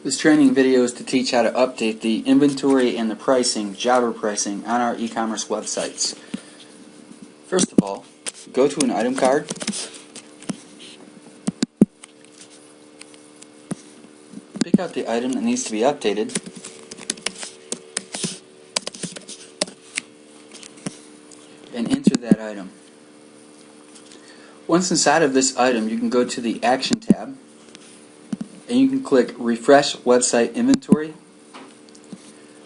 This training video is to teach how to update the inventory and the pricing, jobber pricing, on our e-commerce websites. First of all, go to an item card, pick out the item that needs to be updated, and enter that item. Once inside of this item, you can go to the Action tab, and you can click Refresh Website Inventory.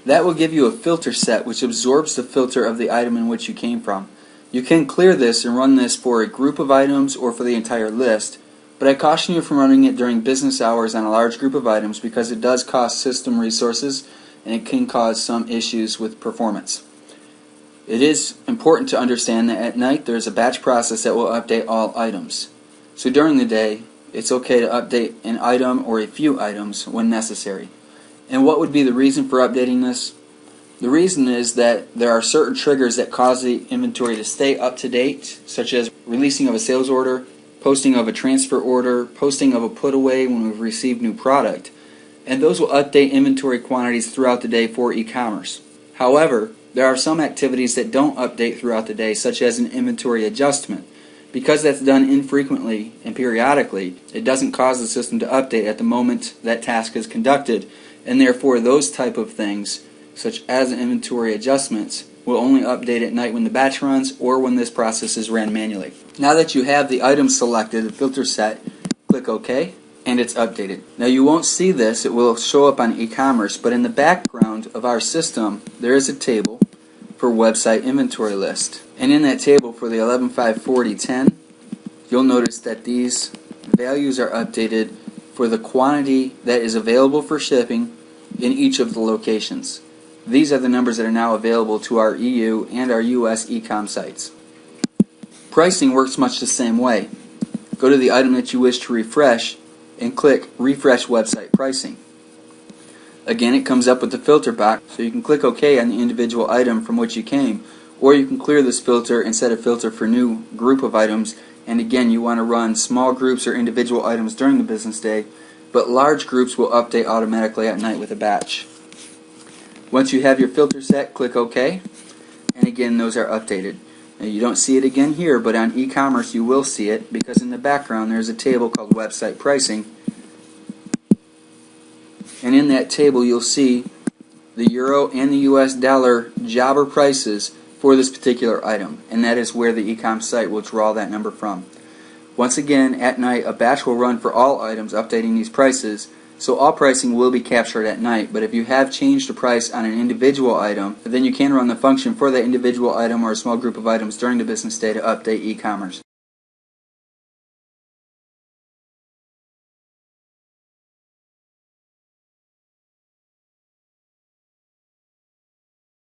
That will give you a filter set which absorbs the filter of the item in which you came from. You can clear this and run this for a group of items or for the entire list, but I caution you from running it during business hours on a large group of items because it does cost system resources and it can cause some issues with performance. It is important to understand that at night there is a batch process that will update all items. So during the day, it's okay to update an item or a few items when necessary. And what would be the reason for updating this? The reason is that there are certain triggers that cause the inventory to stay up to date, such as releasing of a sales order, posting of a transfer order, posting of a put away when we've received new product. And those will update inventory quantities throughout the day for e-commerce. However, there are some activities that don't update throughout the day, such as an inventory adjustment. Because that's done infrequently and periodically, it doesn't cause the system to update at the moment that task is conducted, and therefore those type of things, such as inventory adjustments, will only update at night when the batch runs or when this process is ran manually. Now that you have the item selected, the filter set, click OK, and it's updated. Now you won't see this, it will show up on e-commerce, but in the background of our system, there is a table for website inventory list. And in that table for the 11/5/40/10, you'll notice that these values are updated for the quantity that is available for shipping in each of the locations. These are the numbers that are now available to our EU and our US eCom sites. Pricing works much the same way. Go to the item that you wish to refresh and click Refresh Website Pricing. Again, it comes up with the filter box, so you can click OK on the individual item from which you came, or you can clear this filter and set a filter for new group of items. And again, you want to run small groups or individual items during the business day, but large groups will update automatically at night with a batch. Once you have your filter set, click OK, and again, those are updated. Now, you don't see it again here, but on e-commerce you will see it because in the background there's a table called Website Pricing. And in that table you'll see the euro and the US dollar jobber prices for this particular item, and that is where the eCom site will draw that number from. Once again, at night a batch will run for all items updating these prices, so all pricing will be captured at night, but if you have changed the price on an individual item, then you can run the function for that individual item or a small group of items during the business day to update e-commerce.